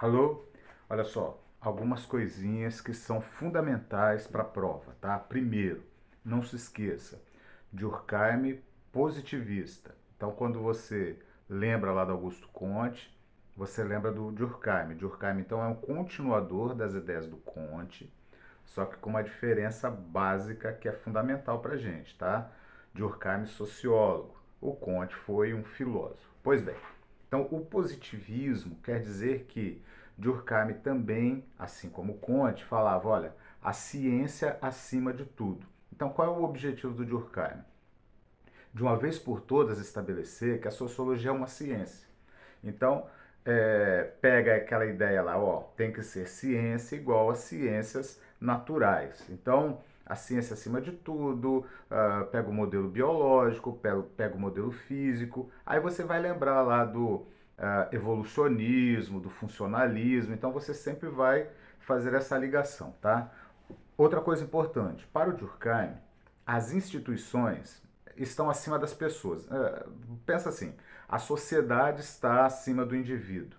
Alô? Olha só, algumas coisinhas que são fundamentais para a prova, tá? Primeiro, não se esqueça, Durkheim positivista. Então, quando você lembra lá do Augusto Comte, você lembra do Durkheim. Durkheim, então, é um continuador das ideias do Comte, só que com uma diferença básica que é fundamental para a gente, tá? Durkheim, sociólogo. O Comte foi um filósofo. Pois bem, então o positivismo quer dizer que Durkheim também, assim como Comte, falava, olha, a ciência acima de tudo. Então qual é o objetivo do Durkheim? De uma vez por todas estabelecer que a sociologia é uma ciência. Então, pega aquela ideia lá, ó, tem que ser ciência igual a ciências naturais. Então, a ciência acima de tudo, pega o modelo biológico, pega o modelo físico, aí você vai lembrar lá do evolucionismo, do funcionalismo, então você sempre vai fazer essa ligação, tá? Outra coisa importante, para o Durkheim, as instituições estão acima das pessoas. Pensa assim, a sociedade está acima do indivíduo.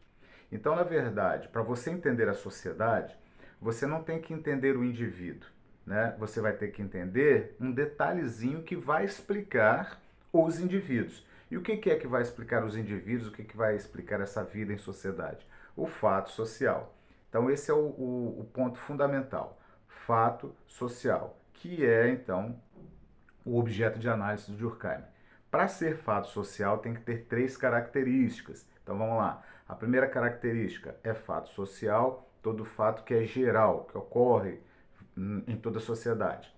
Então, na verdade, para você entender a sociedade, você não tem que entender o indivíduo, né? Você vai ter que entender um detalhezinho que vai explicar os indivíduos. E o que é que vai explicar os indivíduos? O que vai explicar essa vida em sociedade? O fato social. Então, esse é o ponto fundamental. Fato social, que é, então, o objeto de análise do Durkheim. Para ser fato social, tem que ter três características. Então vamos lá. A primeira característica é fato social, todo fato que é geral, que ocorre em toda a sociedade.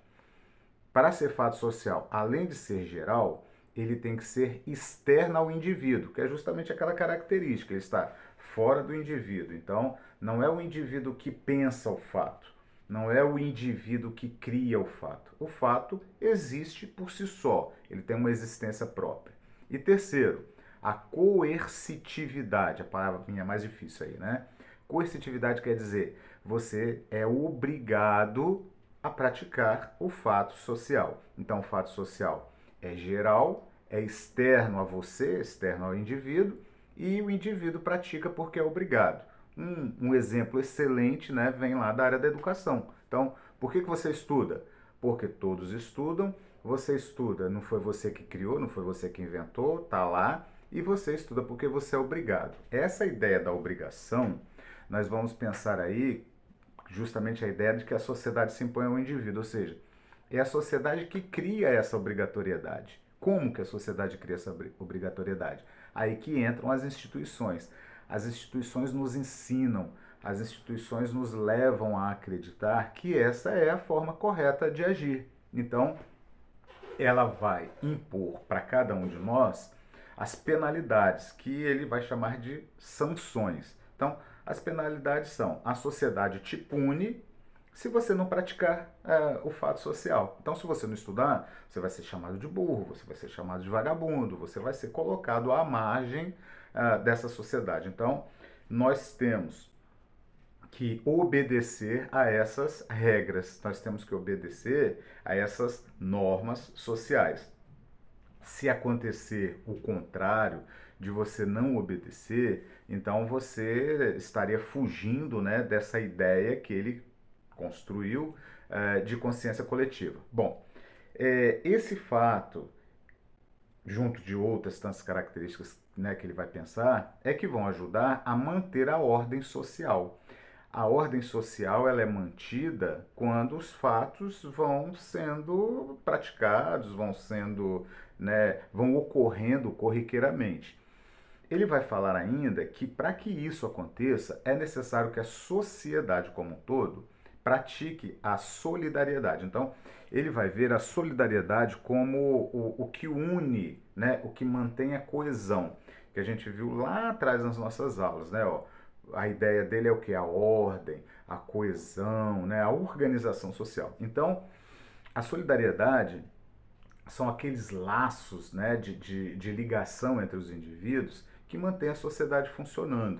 Para ser fato social, além de ser geral, ele tem que ser externo ao indivíduo, que é justamente aquela característica, ele está fora do indivíduo. Então, não é o indivíduo que pensa o fato, não é o indivíduo que cria o fato. O fato existe por si só, ele tem uma existência própria. E terceiro, a coercitividade, a palavrinha mais difícil aí, né? Coercitividade quer dizer você é obrigado a praticar o fato social. Então, o fato social é geral, é externo a você, externo ao indivíduo, e o indivíduo pratica porque é obrigado. Um exemplo excelente, né, vem lá da área da educação. Então, por que você estuda? Porque todos estudam, você estuda, não foi você que criou, não foi você que inventou, tá lá, e você estuda porque você é obrigado. Essa ideia da obrigação, nós vamos pensar aí justamente a ideia de que a sociedade se impõe ao indivíduo, ou seja, é a sociedade que cria essa obrigatoriedade. Como que a sociedade cria essa obrigatoriedade? Aí que entram as instituições. As instituições nos ensinam, as instituições nos levam a acreditar que essa é a forma correta de agir. Então, ela vai impor para cada um de nós as penalidades, que ele vai chamar de sanções. Então, as penalidades são: a sociedade te pune se você não praticar o fato social. Então, se você não estudar, você vai ser chamado de burro, você vai ser chamado de vagabundo, você vai ser colocado à margem dessa sociedade. Então, nós temos que obedecer a essas regras, nós temos que obedecer a essas normas sociais. Se acontecer o contrário, de você não obedecer, então você estaria fugindo, né, dessa ideia que ele construiu de consciência coletiva. Bom, esse fato, junto de outras tantas características, né, que ele vai pensar, é que vão ajudar a manter a ordem social. A ordem social ela é mantida quando os fatos vão sendo praticados, vão sendo, né, vão ocorrendo corriqueiramente. Ele vai falar ainda que para que isso aconteça é necessário que a sociedade como um todo pratique a solidariedade. Então, ele vai ver a solidariedade como o que une, né, o que mantém a coesão, que a gente viu lá atrás nas nossas aulas, né? Ó, a ideia dele é o que? A ordem, a coesão, né, a organização social. Então, a solidariedade são aqueles laços, né, de ligação entre os indivíduos que mantém a sociedade funcionando.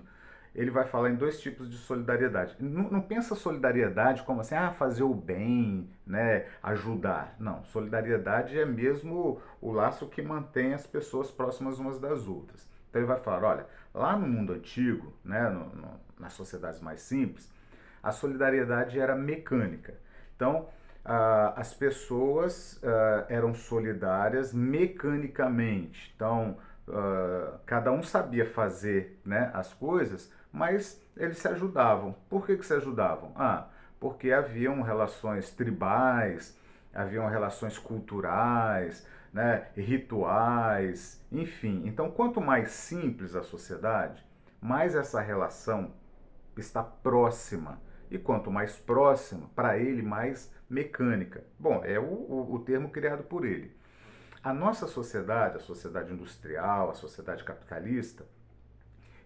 Ele vai falar em dois tipos de solidariedade. Não pensa solidariedade como assim, fazer o bem, né, ajudar. Não, solidariedade é mesmo o laço que mantém as pessoas próximas umas das outras. Então ele vai falar, olha, lá no mundo antigo, né, nas sociedades mais simples, a solidariedade era mecânica. Então, as pessoas eram solidárias mecanicamente. Então, cada um sabia fazer, né, as coisas, mas eles se ajudavam. Por que se ajudavam? Porque haviam relações tribais, haviam relações culturais, né, rituais, enfim. Então, quanto mais simples a sociedade, mais essa relação está próxima. E quanto mais próxima, para ele, mais mecânica. Bom, é o termo criado por ele. A nossa sociedade, a sociedade industrial, a sociedade capitalista,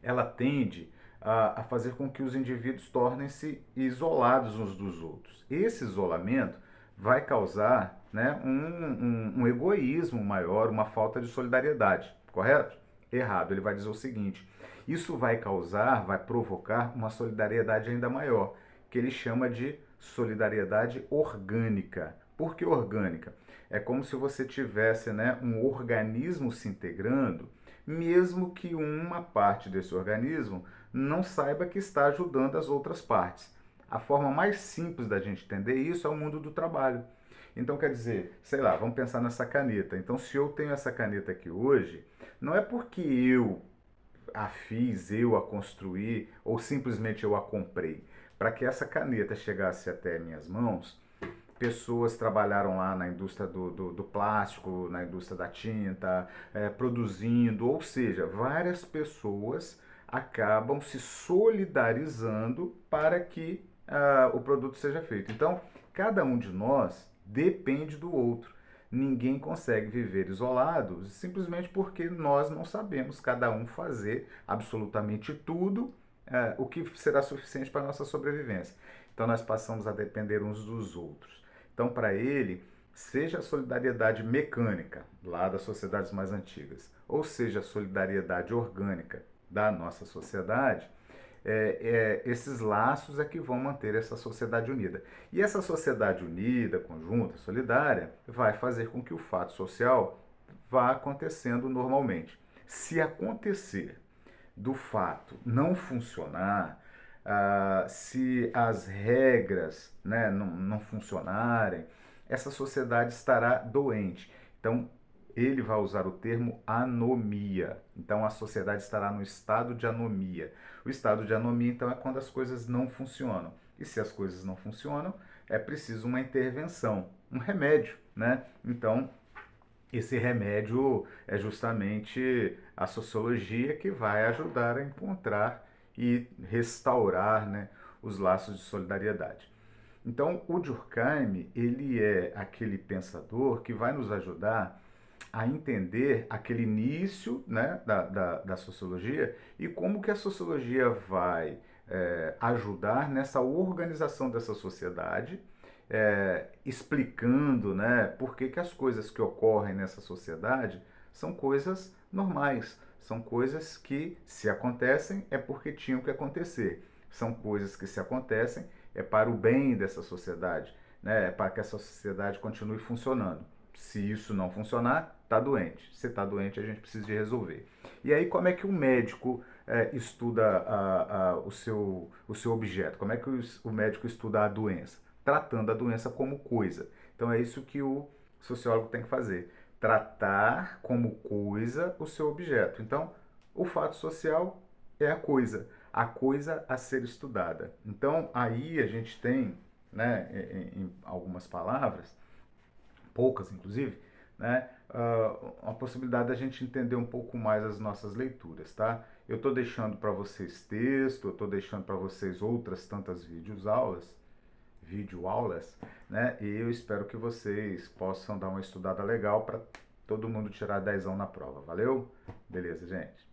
ela tende a fazer com que os indivíduos tornem-se isolados uns dos outros. Esse isolamento vai causar, né, um egoísmo maior, uma falta de solidariedade, correto? Errado. Ele vai dizer o seguinte: isso vai causar, vai provocar uma solidariedade ainda maior, que ele chama de solidariedade orgânica. Por que orgânica? É como se você tivesse, né, um organismo se integrando, mesmo que uma parte desse organismo não saiba que está ajudando as outras partes. A forma mais simples da gente entender isso é o mundo do trabalho. Então, quer dizer, sei lá, vamos pensar nessa caneta. Então, se eu tenho essa caneta aqui hoje, não é porque eu a fiz, eu a construí, ou simplesmente eu a comprei. Para que essa caneta chegasse até minhas mãos, pessoas trabalharam lá na indústria do plástico, na indústria da tinta, produzindo, ou seja, várias pessoas acabam se solidarizando para que o produto seja feito. Então, cada um de nós depende do outro. Ninguém consegue viver isolado simplesmente porque nós não sabemos cada um fazer absolutamente tudo o que será suficiente para a nossa sobrevivência. Então nós passamos a depender uns dos outros. Então, para ele, seja a solidariedade mecânica, lá das sociedades mais antigas, ou seja a solidariedade orgânica da nossa sociedade, esses laços é que vão manter essa sociedade unida. E essa sociedade unida, conjunta, solidária, vai fazer com que o fato social vá acontecendo normalmente. Se acontecer do fato não funcionar, se as regras, né, não funcionarem, essa sociedade estará doente. Então, ele vai usar o termo anomia. Então, a sociedade estará no estado de anomia. O estado de anomia, então, é quando as coisas não funcionam. E se as coisas não funcionam, é preciso uma intervenção, um remédio, né? Então, esse remédio é justamente a sociologia que vai ajudar a encontrar e restaurar, né, os laços de solidariedade. Então, o Durkheim, ele é aquele pensador que vai nos ajudar a entender aquele início, né, da sociologia e como que a sociologia vai ajudar nessa organização dessa sociedade, explicando, né, por que as coisas que ocorrem nessa sociedade são coisas normais, são coisas que, se acontecem, é porque tinham que acontecer. São coisas que, se acontecem, é para o bem dessa sociedade, né, é para que essa sociedade continue funcionando. Se isso não funcionar, está doente. Se está doente, a gente precisa de resolver. E aí, como é que o médico estuda o seu objeto? Como é que o médico estuda a doença? Tratando a doença como coisa. Então, é isso que o sociólogo tem que fazer. Tratar como coisa o seu objeto. Então, o fato social é a coisa a ser estudada. Então, aí a gente tem, né, em algumas palavras, poucas inclusive, né, a possibilidade da gente entender um pouco mais as nossas leituras, tá? Eu estou deixando para vocês texto, eu estou deixando para vocês outras tantas videoaulas, né? E eu espero que vocês possam dar uma estudada legal para todo mundo tirar 10 na prova. Valeu? Beleza, gente?